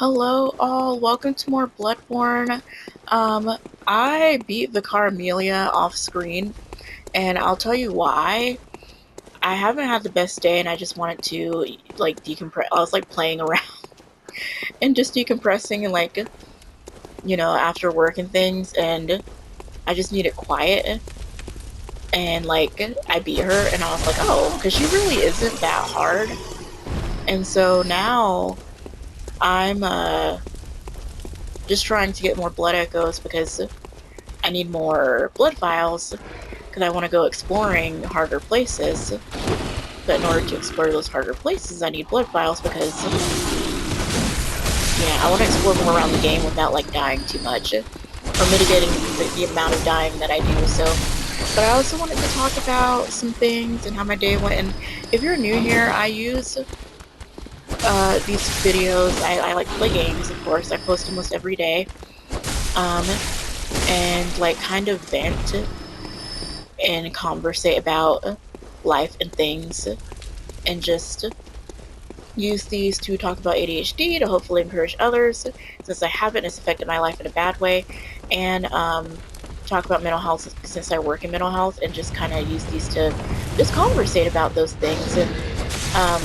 Hello all, welcome to more Bloodborne. I beat Vicar Amelia off screen, and I'll tell you why. I haven't had the best day, and I just wanted to decompress. I was playing around and just decompressing, and after work and things, and I just needed quiet. And I beat her, and I was like, oh, because she really isn't that hard. And so now I'm just trying to get more blood echoes because I need more blood vials because I want to go exploring harder places. But in order to explore those harder places, I need blood vials because, yeah, I want to explore more around the game without dying too much or mitigating the amount of dying that I do. So, but I also wanted to talk about some things and how my day went. And if you're new here, I use these videos. I like to play games, of course. I post almost every day. And kind of vent and conversate about life and things, and just use these to talk about ADHD to hopefully encourage others, since I haven't, it's affected my life in a bad way, and talk about mental health since I work in mental health, and just kind of use these to just conversate about those things, and um,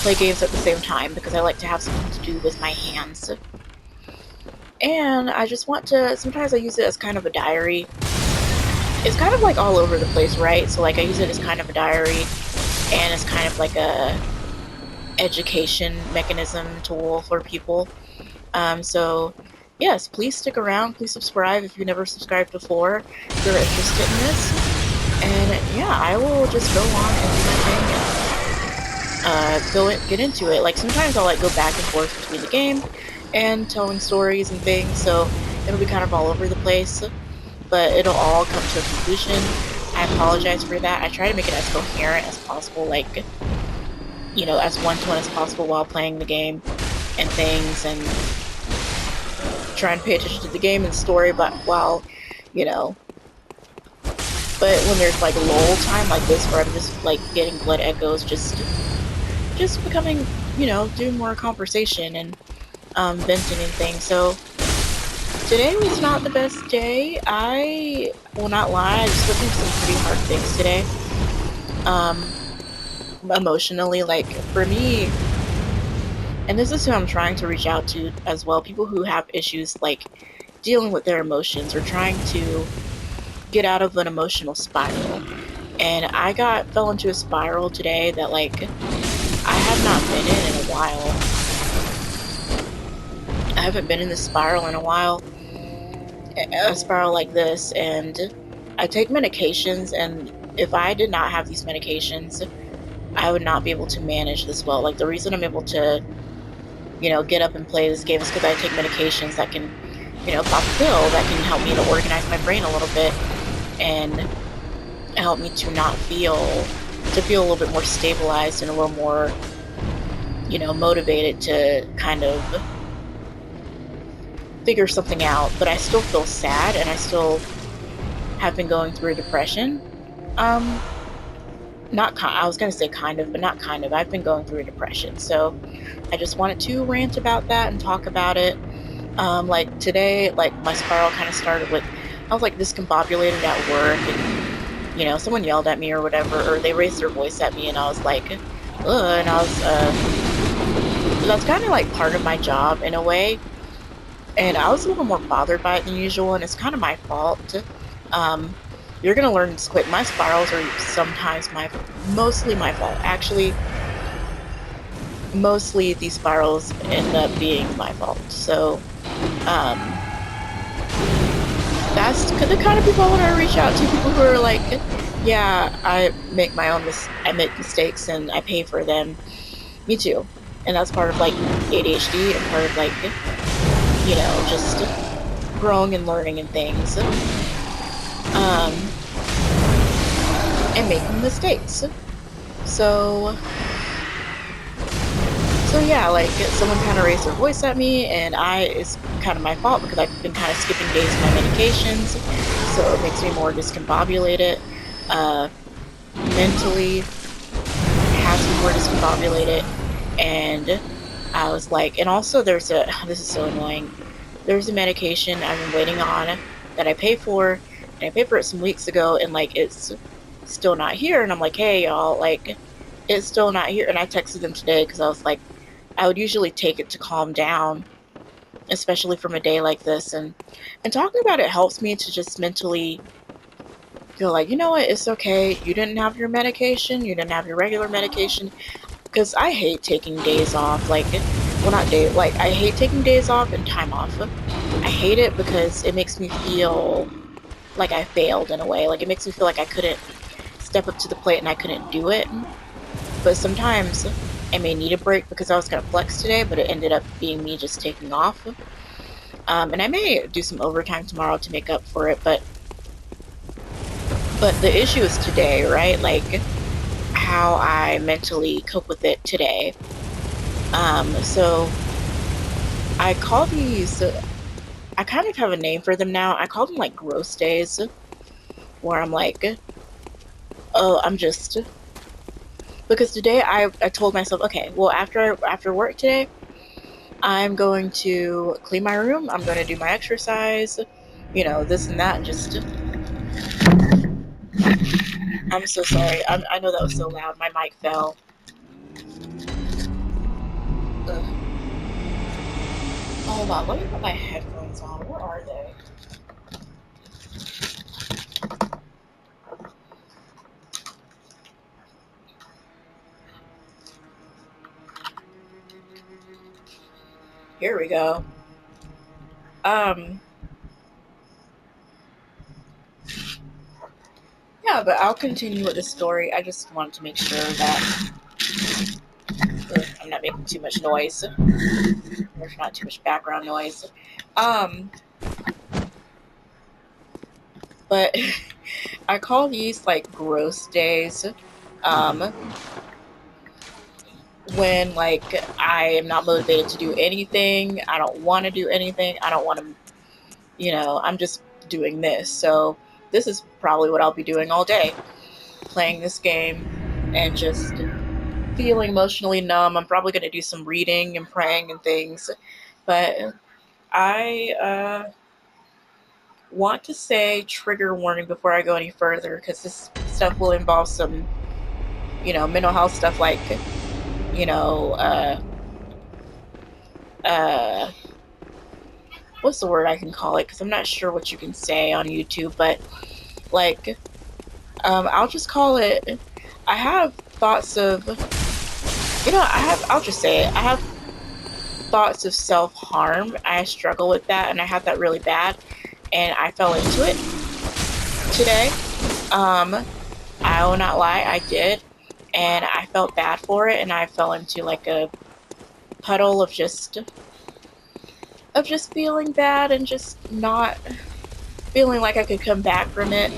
play games at the same time because I like to have something to do with my hands. And I just want to, sometimes I use it as kind of a diary. It's kind of all over the place, right? So I use it as kind of a diary, and it's kind of like a education mechanism tool for people. So yes, please stick around. Please subscribe if you never subscribed before, if you're interested in this. And yeah, I will just go on and do my thing and get into it. Sometimes I'll go back and forth between the game and telling stories and things, so it'll be kind of all over the place, but it'll all come to a conclusion. I apologize for that. I try to make it as coherent as possible, as one-to-one as possible while playing the game and things, and trying to pay attention to the game and story, but while, you know, but when there's lull time like this where I'm just getting blood echoes, just becoming, doing more conversation and venting and things. So today was not the best day. I will not lie, I just went through some pretty hard things today. Emotionally, for me, and this is who I'm trying to reach out to as well, people who have issues dealing with their emotions or trying to get out of an emotional spiral. And I fell into a spiral today that I have not been in a while. I haven't been in this spiral in a while, a spiral like this, and I take medications, and if I did not have these medications, I would not be able to manage this well. The reason I'm able to, get up and play this game is because I take medications that can, pop a pill that can help me to organize my brain a little bit and help me to not feel, to feel a little bit more stabilized and a little more, motivated to kind of figure something out. But I still feel sad, and I still have been going through a depression. I was going to say kind of, but not kind of. I've been going through a depression. So I just wanted to rant about that and talk about it. Today, my spiral kind of started with, I was discombobulated at work, and someone yelled at me or whatever, or they raised their voice at me, and I was like, ugh, and I was, that's kind of part of my job in a way, and I was a little more bothered by it than usual, and it's kind of my fault. You're gonna learn this quick. My spirals are sometimes mostly my fault. Actually, mostly these spirals end up being my fault. So, that's the kind of people I want to reach out to. People who are yeah, I make I make mistakes and I pay for them. Me too. And that's part of ADHD and part of just growing and learning and things. And making mistakes. So yeah, someone kind of raised their voice at me, and it's kind of my fault because I've been kind of skipping days of my medications, so it makes me more discombobulated. Mentally, it has me more discombobulated, and I was like, and also there's a, this is so annoying. There's a medication I've been waiting on that I pay for, and I paid for it some weeks ago, and like it's still not here. And I'm like, hey y'all, like it's still not here. And I texted them today because I was like, I would usually take it to calm down, especially from a day like this. And talking about it helps me to just mentally feel like, you know what, it's okay. You didn't have your medication. You didn't have your regular medication. Because I hate taking days off. Like, well, not day. Like, I hate taking days off and time off. I hate it because it makes me feel like I failed in a way. Like, it makes me feel like I couldn't step up to the plate and I couldn't do it. But sometimes I may need a break because I was going to flex today, but it ended up being me just taking off. And I may do some overtime tomorrow to make up for it, but the issue is today, right? Like how I mentally cope with it today. So I call these, I kind of have a name for them now. I call them like gross days, where I'm like, oh, I'm just, because today I told myself, okay, well, after work today, I'm going to clean my room, I'm going to do my exercise, this and that, and just, I'm so sorry. I know that was so loud. My mic fell. Ugh. Hold on, let me put my headphones on. Where are they? Here we go. Um, yeah, but I'll continue with the story. I just wanted to make sure that I'm not making too much noise. There's not too much background noise. Um, but I call these like gross days. Um, when like I am not motivated to do anything, I don't want to do anything, I don't want to, I'm just doing this. So this is probably what I'll be doing all day, playing this game and just feeling emotionally numb. I'm probably going to do some reading and praying and things, but I want to say trigger warning before I go any further, because this stuff will involve some, mental health stuff like, you know, uh, uh, what's the word I can call it? Because I'm not sure what you can say on YouTube, but like, I'll just call it. I have thoughts of, I'll just say it. I have thoughts of self harm. I struggle with that, and I had that really bad, and I fell into it today. Um, I will not lie, I did, and I felt bad for it, and I fell into like a puddle of just feeling bad and just not feeling like I could come back from it.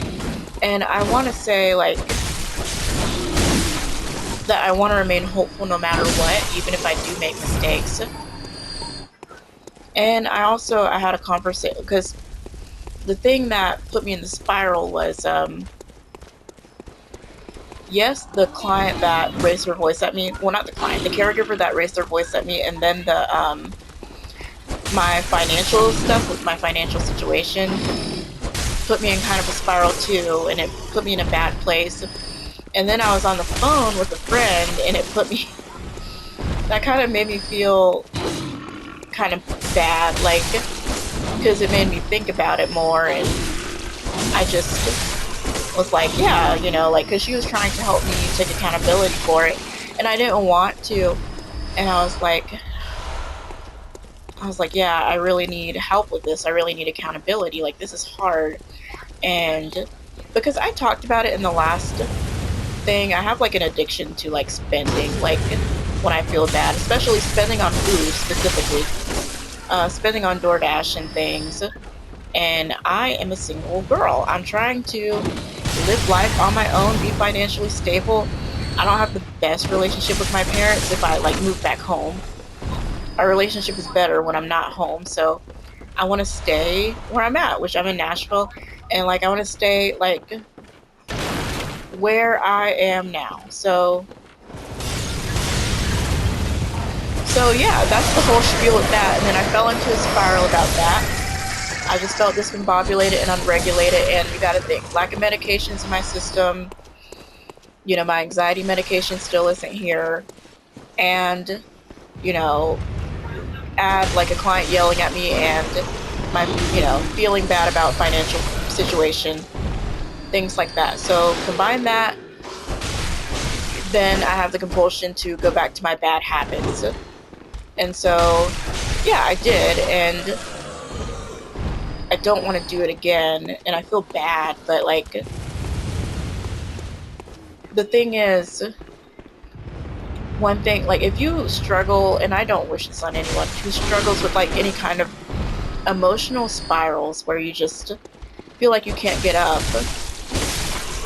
And I want to say like that I want to remain hopeful no matter what, even if I do make mistakes. And I had a conversation, because the thing that put me in the spiral was, yes, the client that raised her voice at me, well, not the client, the caregiver that raised their voice at me, and then my financial stuff with my financial situation put me in kind of a spiral too, and it put me in a bad place. And then I was on the phone with a friend, and it put me, that kind of made me feel kind of bad, like, because it made me think about it more, and I just was like, yeah, like, because she was trying to help me take accountability for it, and I didn't want to, and I was like, yeah, I really need help with this. I really need accountability. Like, this is hard. And because I talked about it in the last thing, I have like an addiction to like spending, like when I feel bad, especially spending on food specifically, spending on DoorDash and things. And I am a single girl. I'm trying to live life on my own, be financially stable. I don't have the best relationship with my parents if I like move back home. Our relationship is better when I'm not home, so I want to stay where I'm at, which I'm in Nashville, and like I want to stay like where I am now. So So yeah, that's the whole spiel with that. And then I fell into a spiral about that. I just felt discombobulated and unregulated. And you got to think, lack of medications in my system. You know, my anxiety medication still isn't here. And, you know, add like a client yelling at me and my, feeling bad about financial situation, things like that. So combine that, then I have the compulsion to go back to my bad habits. And so, yeah, I did. And I don't want to do it again. And I feel bad. But, like, the thing is, one thing, like, if you struggle, and I don't wish this on anyone who struggles with, like, any kind of emotional spirals where you just feel like you can't get up,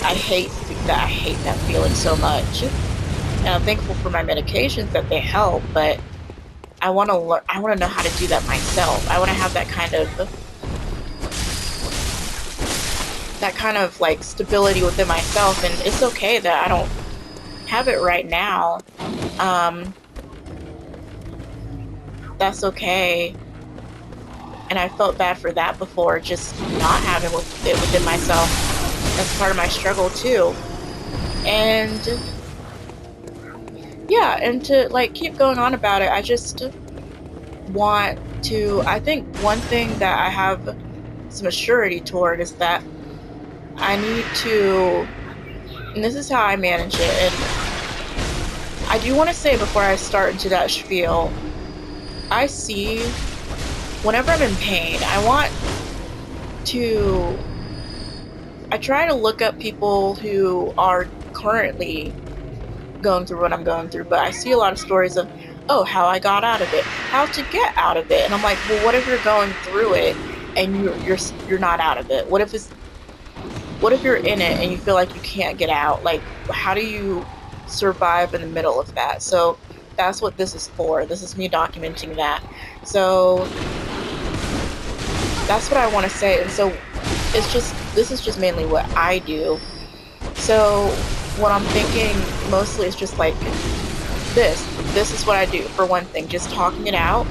I hate that. I hate that feeling so much. And I'm thankful for my medications that they help, but I want to learn. I want to know how to do that myself. I want to have that kind of like stability within myself, and it's okay that I don't have it right now. Um, that's okay. And I felt bad for that before, just not having it within myself. That's part of my struggle too. And yeah, and to like keep going on about it, I just want to. I think one thing that I have some assurity toward is that I need to, and this is how I manage it. And I do want to say before I start into that spiel, I see whenever I'm in pain, to, I try to look up people who are currently going through what I'm going through, but I see a lot of stories of, oh, how I got out of it, how to get out of it. And I'm like, well, what if you're going through it and you're not out of it? What if you're in it and you feel like you can't get out? Like, how do you survive in the middle of that? So that's what this is for. This is me documenting that. So that's what I want to say. And so this is just mainly what I do. So what I'm thinking mostly is just like this is what I do. For one thing, just talking it out,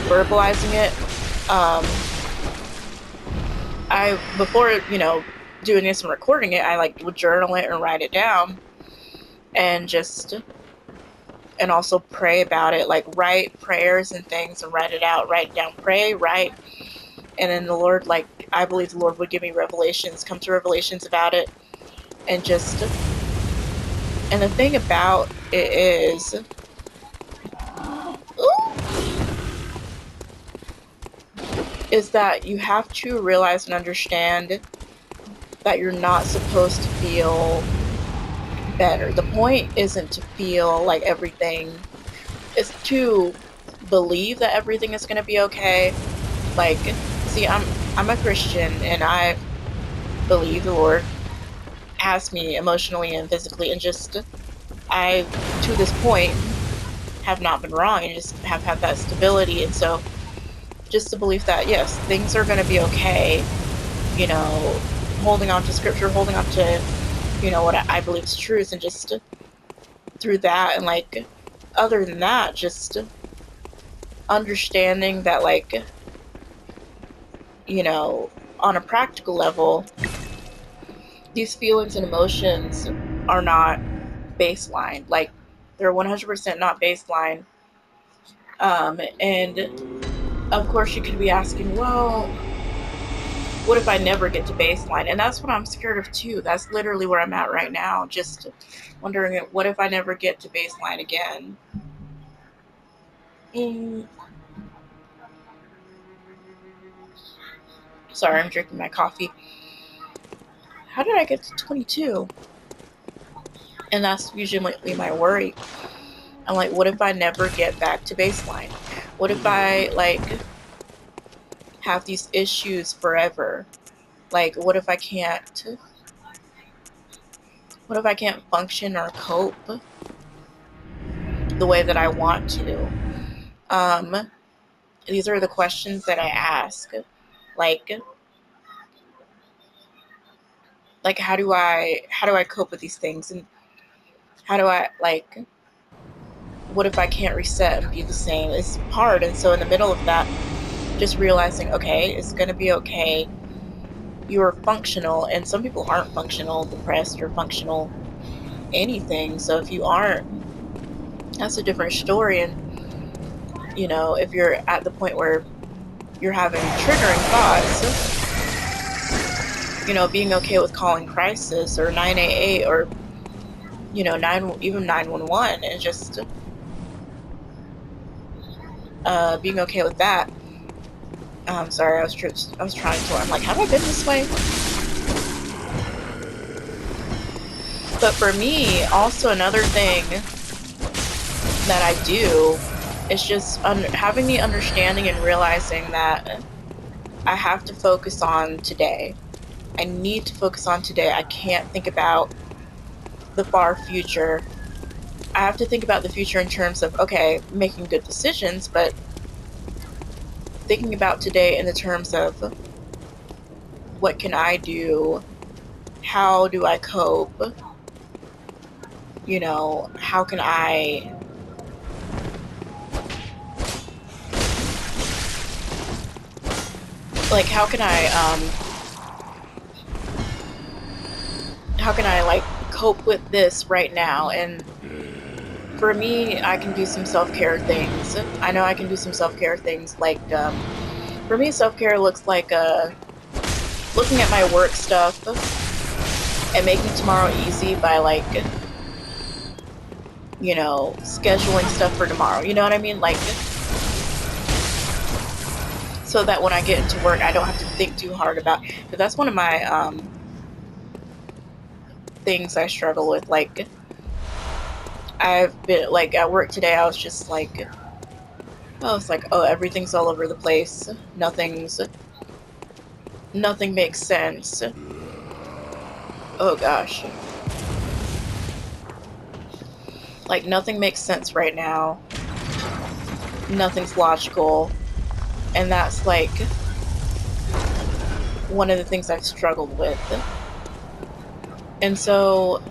verbalizing it. Um, I before doing this and recording it, I like would journal it and write it down, and just and also pray about it, like write prayers and things and write it out, write it down, pray, write, and then the Lord, like I believe the Lord would give me revelations, come to revelations about it, and just and the thing about it is that you have to realize and understand that you're not supposed to feel better. The point isn't to feel like everything, is to believe that everything is going to be okay. Like, see, I'm a Christian, and I believe the Lord has me emotionally and physically, and just I, to this point, have not been wrong and just have had that stability. And so just the belief that yes, things are going to be okay, you know, holding on to scripture, holding on to, what I believe is truth, and just through that, and like other than that, just understanding that, like, on a practical level, these feelings and emotions are not baseline. Like, they're 100% not baseline. And of course, you could be asking, well, what if I never get to baseline? And that's what I'm scared of too. That's literally where I'm at right now. Just wondering, what if I never get to baseline again? Mm, sorry, I'm drinking my coffee. How did I get to 22? And that's usually my worry. I'm like, what if I never get back to baseline? What if I, like, have these issues forever? Like, what if I can't function or cope the way that I want to? Um, these are the questions that I ask. Like, how do I cope with these things? And how do I, like, what if I can't reset and be the same? It's hard. And so in the middle of that, just realizing, okay, it's going to be okay. You're functional, and some people aren't functional, depressed, or functional anything. So if you aren't, that's a different story. And, you know, if you're at the point where you're having triggering thoughts, you know, being okay with calling crisis or 988 or, you know, even 911, and just being okay with that. Sorry, I was trying to. I'm like, have I been this way? But for me, also another thing that I do is just having the understanding and realizing that I have to focus on today. I need to focus on today. I can't think about the far future. I have to think about the future in terms of, okay, making good decisions, but thinking about today in the terms of what can I do? How do I cope? You know, how can I like how can I like cope with this right now? And for me, I can do some self-care things. I know I can do some self-care things like for me, self-care looks like looking at my work stuff and making tomorrow easy by like, you know, scheduling stuff for tomorrow. You know what I mean? Like, so that when I get into work, I don't have to think too hard about. But that's one of my things I struggle with. Like, I've been like at work today, I was just like, oh, it's like, oh, everything's all over the place. Nothing makes sense. Oh gosh. Like, nothing makes sense right now. Nothing's logical. And that's like one of the things I've struggled with. And so,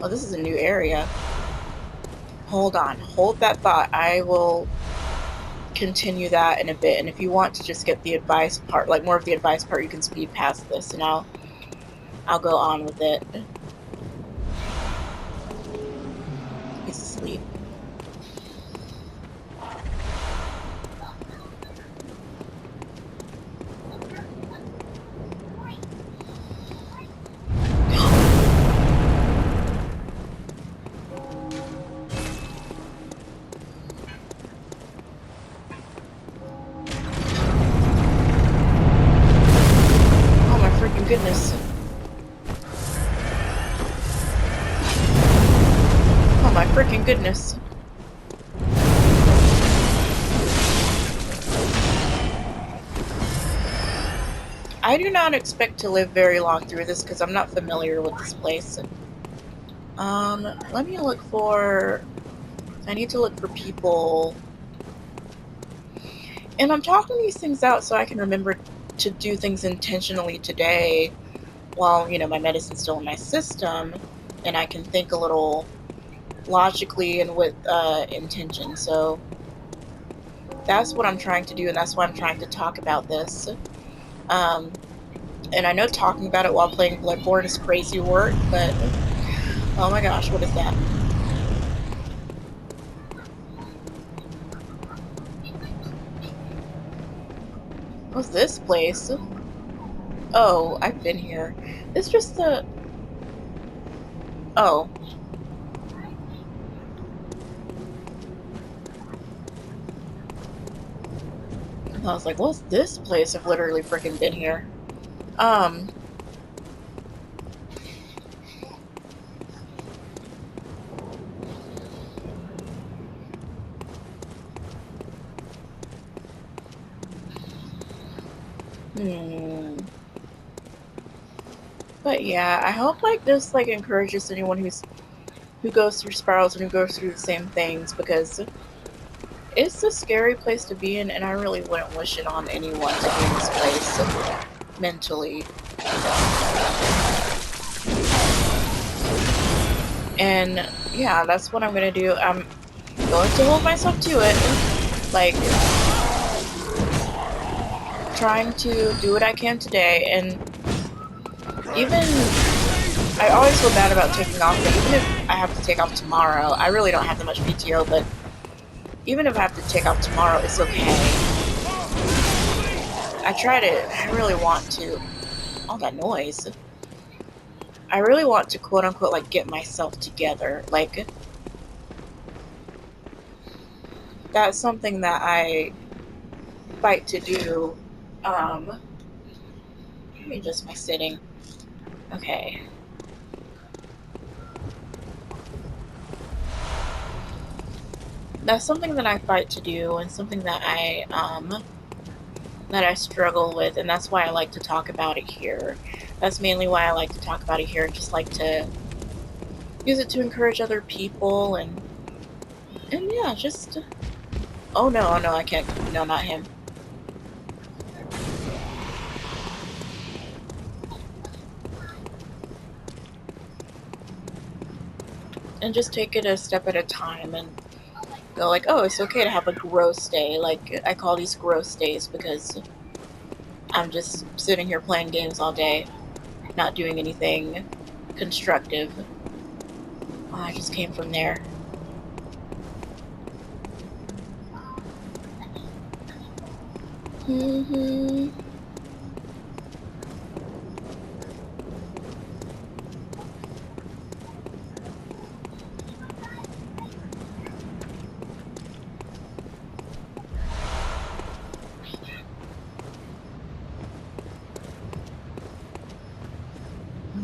oh, this is a new area. Hold on. Hold that thought. I will continue that in a bit. And if you want to just get the advice part, like more of the advice part, you can speed past this and I'll go on with it. He's asleep. Oh my freaking goodness. Oh my freaking goodness. I do not expect to live very long through this because I'm not familiar with this place. Let me look for... I need to look for people. And I'm talking these things out so I can remember to do things intentionally today while, you know, my medicine's still in my system and I can think a little logically and with intention. So that's what I'm trying to do, and that's why I'm trying to talk about this. And I know talking about it while playing Bloodborne is crazy work, but oh my gosh, what is that? What's this place? Oh, I've been here. It's just the... Oh. I was like, what's this place? I've literally freaking been here. But yeah, I hope like this like encourages anyone who goes through spirals and who goes through the same things, because it's a scary place to be in, and I really wouldn't wish it on anyone to be in this place mentally. And yeah, that's what I'm gonna do. going to hold myself to it. Like, trying to do what I can today, and even I always feel bad about taking off, but even if I have to take off tomorrow, I really don't have that much PTO, but even if I have to take off tomorrow, it's okay. I really want to, all that noise, I really want to quote unquote like get myself together. Like, that's something that I fight to do. Let me adjust my sitting. Okay. That's something that I fight to do, and something that I struggle with, and that's why I like to talk about it here. That's mainly why I like to talk about it here, and just like to use it to encourage other people, and yeah, just oh no, I can't. No, not him. And just take it a step at a time, and go like, oh, it's okay to have a gross day. Like, I call these gross days because I'm just sitting here playing games all day, not doing anything constructive. Oh, I just came from there.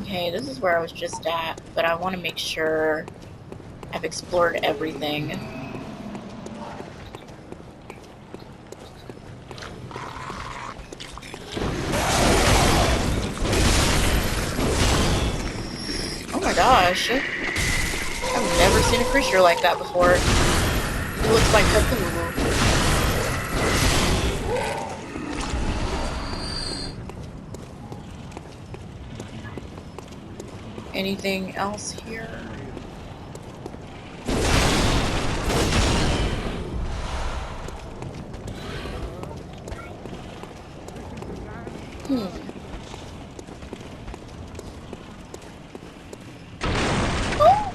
Okay, this is where I was just at, but I want to make sure I've explored everything. Oh my gosh. I've never seen a creature like that before. It looks like Cthulhu. Anything else here? Oh!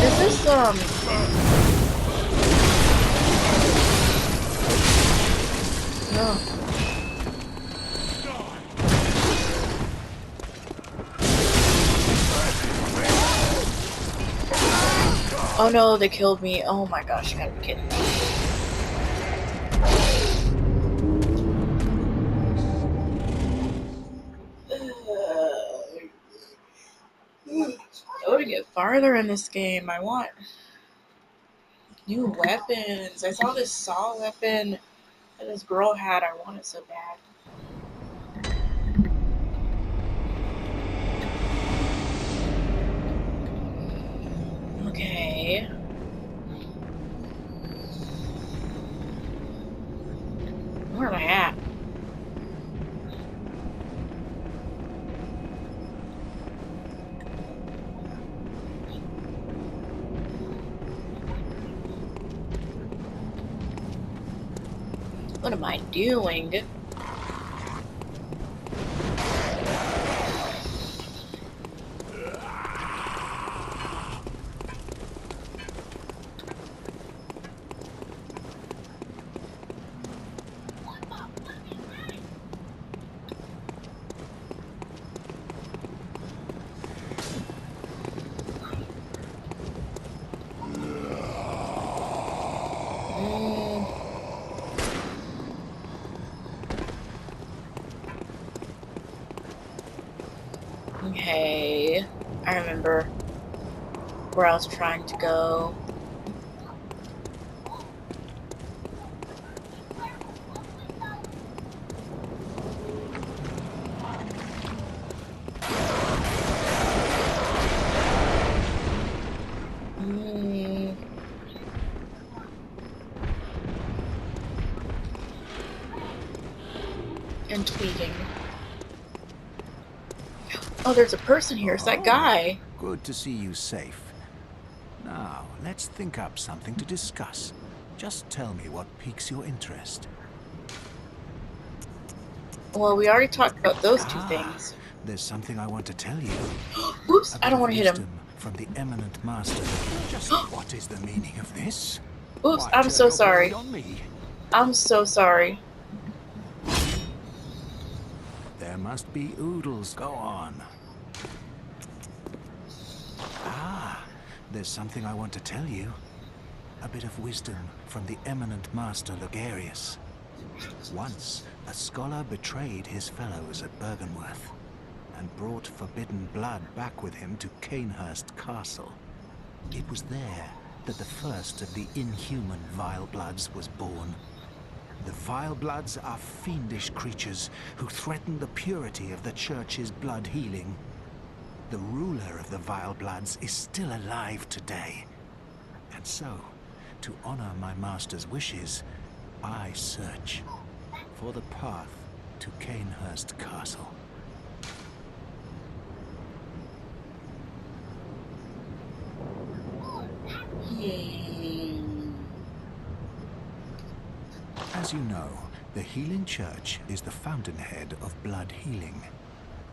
Is this, no. Oh no, they killed me. Oh my gosh, you gotta be kidding me. Oh, to get farther in this game, I want new weapons. I saw this saw weapon that this girl had. I want it so bad. Okay. Where am I at? What am I doing? Okay. I remember where I was trying to go. And tweaking. Oh, there's a person here. It's that Oh, guy. good to see you safe. Now, let's think up something to discuss. Just tell me what piques your interest. Well, we already talked about those two Ah, things. there's something I want to tell you. Oops, A I bit don't of want to hit him. wisdom from the eminent master. Just what is the meaning of this? Oops, Why I'm turn so your blade sorry. on me? I'm so sorry. There must be oodles. Go on. Ah, there's something I want to tell you. A bit of wisdom from the eminent master Logarius. Once, a scholar betrayed his fellows at Bergenworth and brought forbidden blood back with him to Canehurst Castle. It was there that the first of the inhuman Vile Bloods was born. The Vile Bloods are fiendish creatures who threaten the purity of the Church's blood healing. The ruler of the Vile Bloods is still alive today. And so, to honor my master's wishes, I search for the path to Canehurst Castle. As you know, the Healing Church is the fountainhead of blood healing.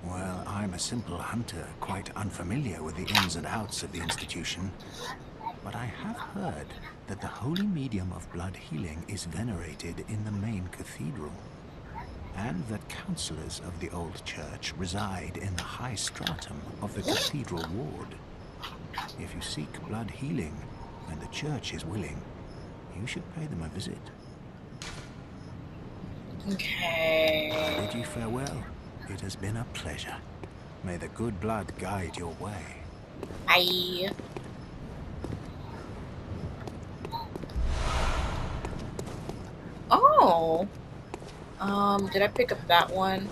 Well, I'm a simple hunter, quite unfamiliar with the ins and outs of the institution. But I have heard that the holy medium of blood healing is venerated in the main cathedral, and that counselors of the old church reside in the high stratum of the cathedral ward. If you seek blood healing, and the church is willing, you should pay them a visit. Okay. I bid you farewell. It has been a pleasure. May the good blood guide your way. Bye. Oh. Did I pick up that one?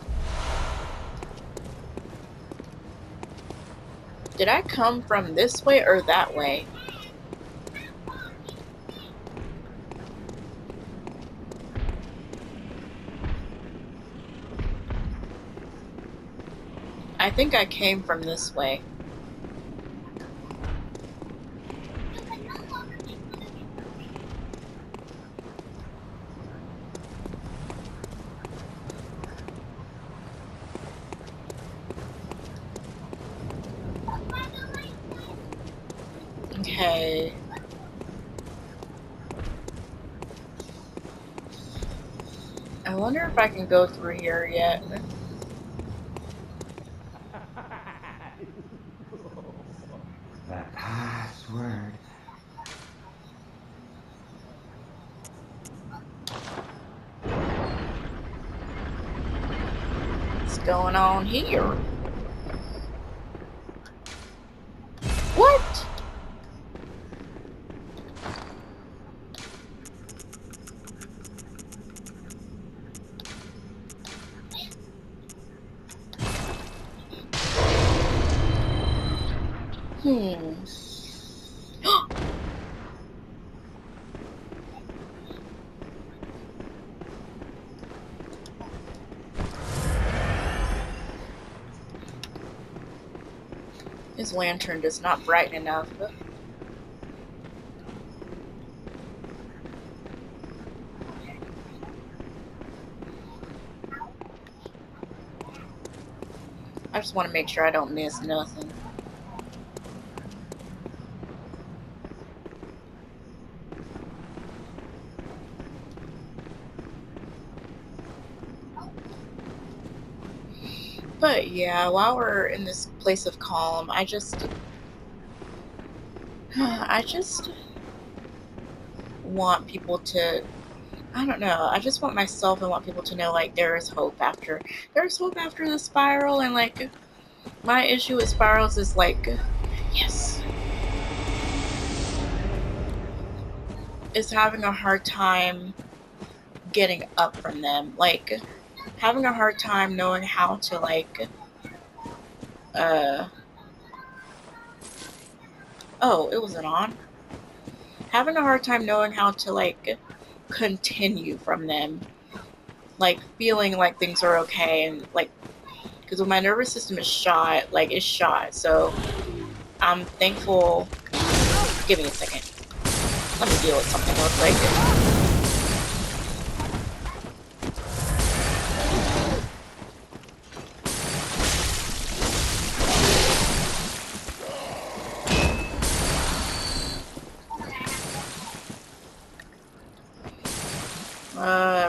Did I come from this way or that way? I think I came from this way. Okay. I wonder if I can go through here yet. The password. What's going on here? What? Hmm. His lantern does not brighten enough. I just want to make sure I don't miss nothing. But yeah, while we're in this place of calm, I just want people to, I don't know, I just want myself and want people to know, like, there's hope after the spiral. And like, my issue with spirals is like, yes, is having a hard time getting up from them, like having a hard time knowing how to like uh oh, it wasn't on. Having a hard time knowing how to like continue from them, like feeling like things are okay, and like Because when my nervous system is shot, like, it's shot. So I'm thankful. Give me a second. Let me deal with something real quick.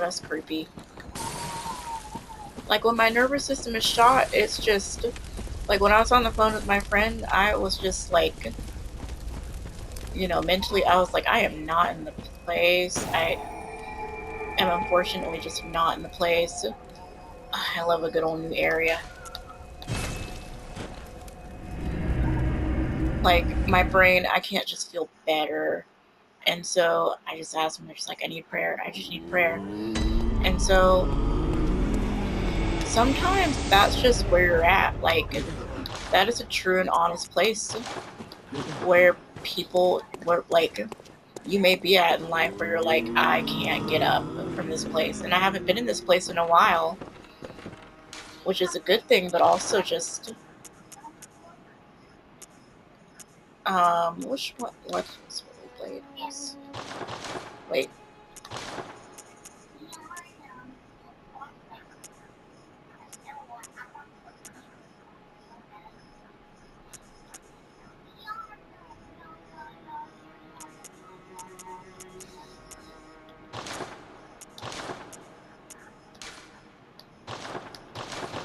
That's creepy. Like, when my nervous system is shot, it's just, like, when I was on the phone with my friend, I was just, like, you know, mentally, I was like, I am not in the place. I am unfortunately just not in the place. I love a good old new area. Like, my brain, I can't just feel better. And so I just asked them, they're just like, I need prayer. I just need prayer. And so sometimes that's just where you're at. Like, that is a true and honest place where people, where, like, you may be at in life where you're like, I can't get up from this place. And I haven't been in this place in a while, which is a good thing, but also just, which one, what was what we played? Yes. Wait.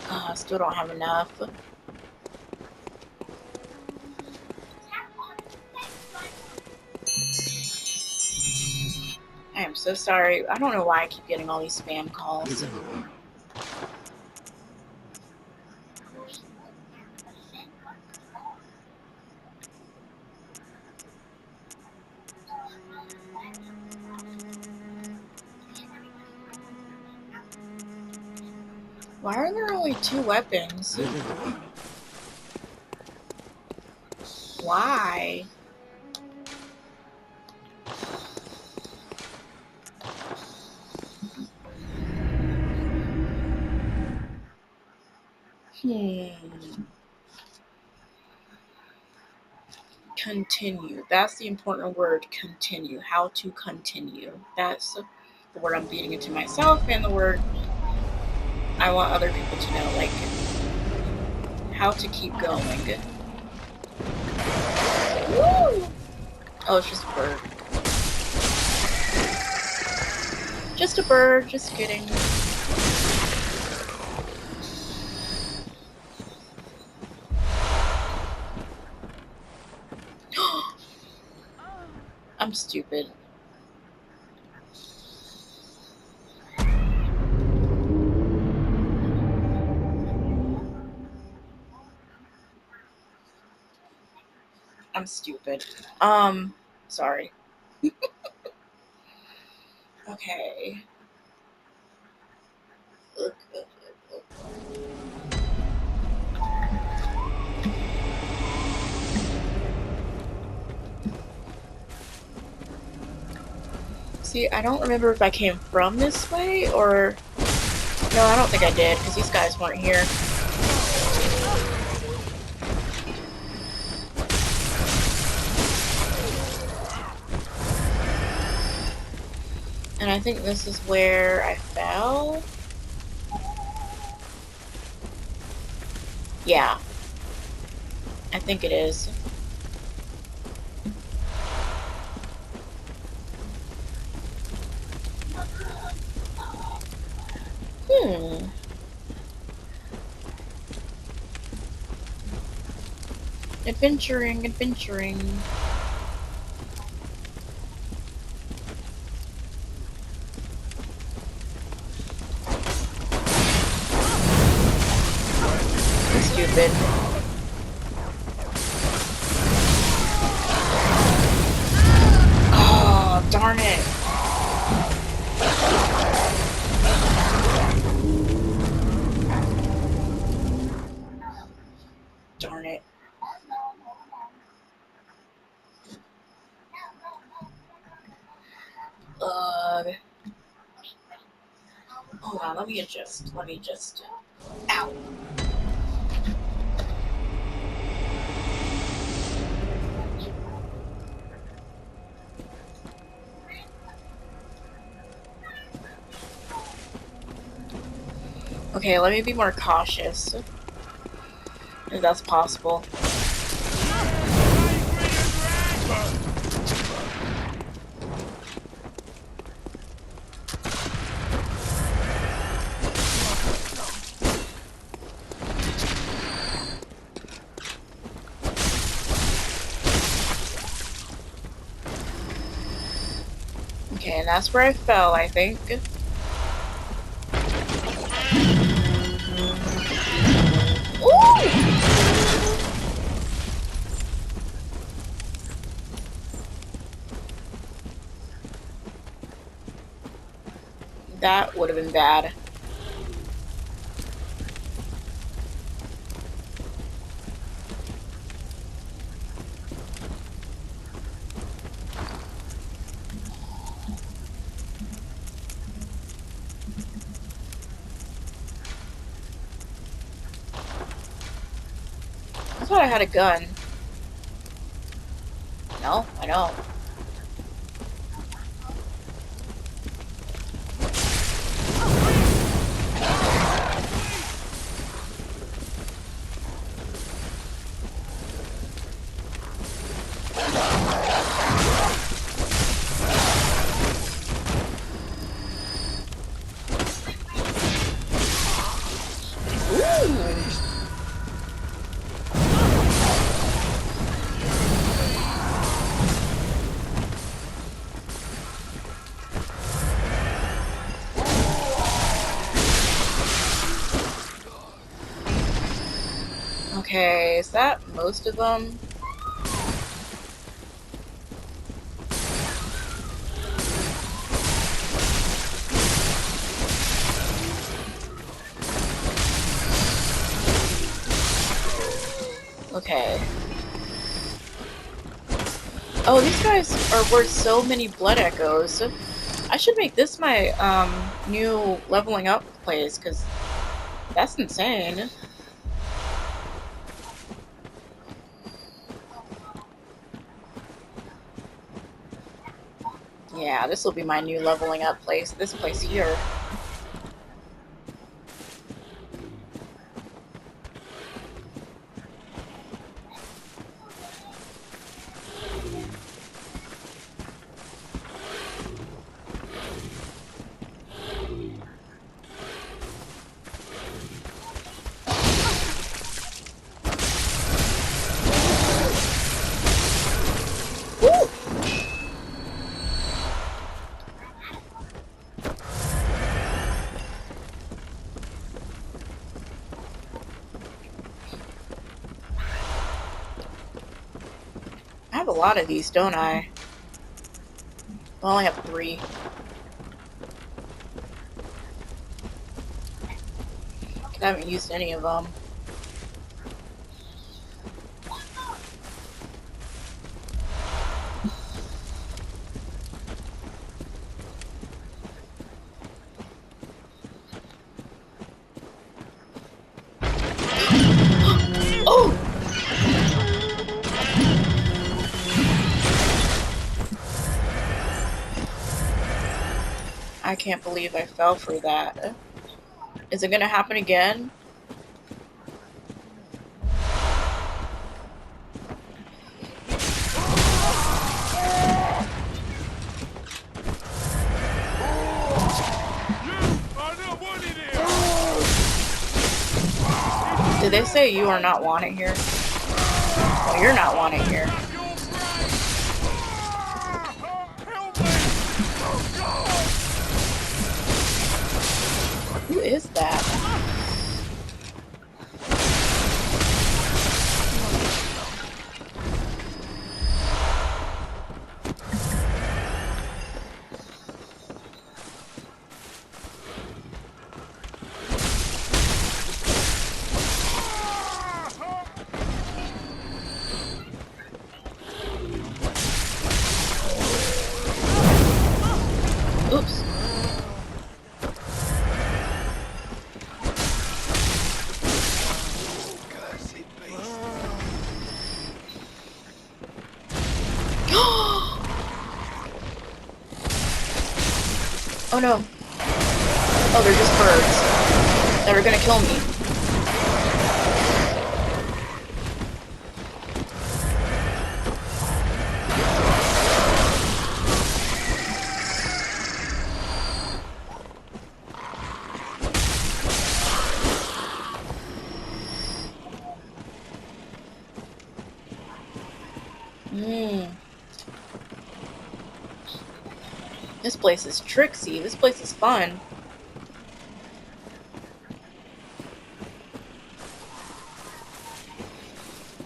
I still don't have enough. I am so sorry. I don't know why I keep getting all these spam calls. Why are there only 2 weapons? Why? Continue. That's the important word, continue. How to continue. That's the word I'm feeding into myself and the word I want other people to know, like, how to keep going. Woo! Oh, it's just a bird. Just a bird, just kidding. I'm stupid. I'm stupid. Sorry. Okay. See, I don't remember if I came from this way or... No, I don't think I did, because these guys weren't here. And I think this is where I fell. Yeah. I think it is. Adventuring, adventuring. Stupid. Oh, darn it. Darn it. Hold on, let me adjust. Ow. Okay, let me be more cautious. If that's possible. Okay, and that's where I fell, I think. Ooh! That would have been bad. I thought I had a gun. No, I don't. Okay, is that most of them? Okay. Oh, these guys are worth so many blood echoes. I should make this my new leveling up place, because that's insane. Yeah, this will be my new leveling up place. This place here. Woo! I have a lot of these, don't I? I only have 3. I haven't used any of them. Oh! I can't believe I fell for that. Is it gonna happen again? Did they say you are not wanted here? Well, you're not wanted here. Who is that? Oops. Oh no. Oh, they're just birds. that were gonna kill me. This place is tricksy. This place is fun.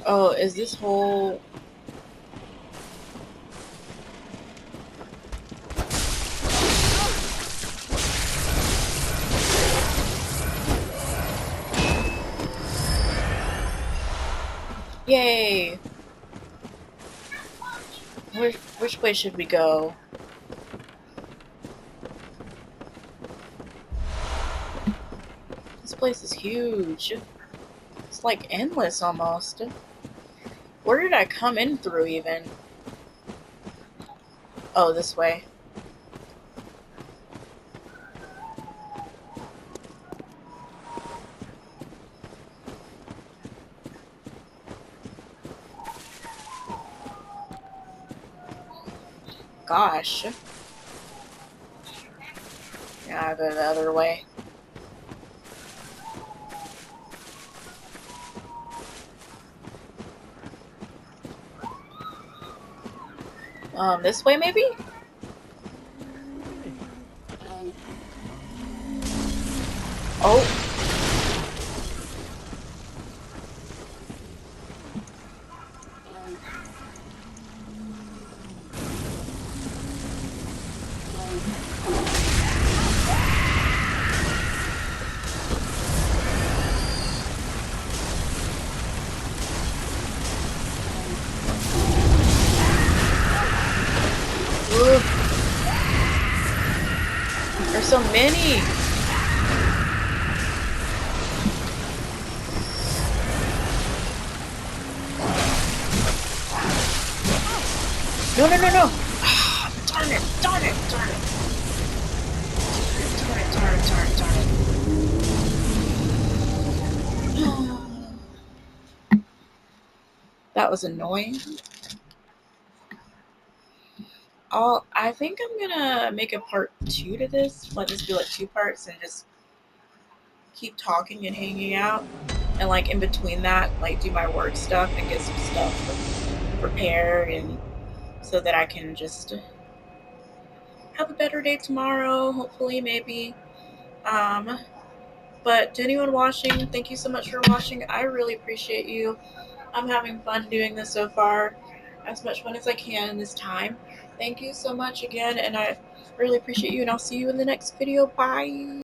Oh, is this whole... Yay! Which way should we go? This place is huge. It's like endless almost. Where did I come in through even? Oh, this way. Gosh. Yeah, I'll go the other way. This way maybe? Oh. Ooh. There's so many. No, no, no, no. Darn it, darn it, darn it. Darn it, darn it, darn it, darn it. That was annoying. I think I'm gonna make a part 2 to this. Let this be like 2 parts and just keep talking and hanging out. And like in between that, like do my work stuff and get some stuff prepared and so that I can just have a better day tomorrow, hopefully, maybe. But to anyone watching, thank you so much for watching. I really appreciate you. I'm having fun doing this so far, as much fun as I can this time. Thank you so much again, and I really appreciate you, and I'll see you in the next video. Bye!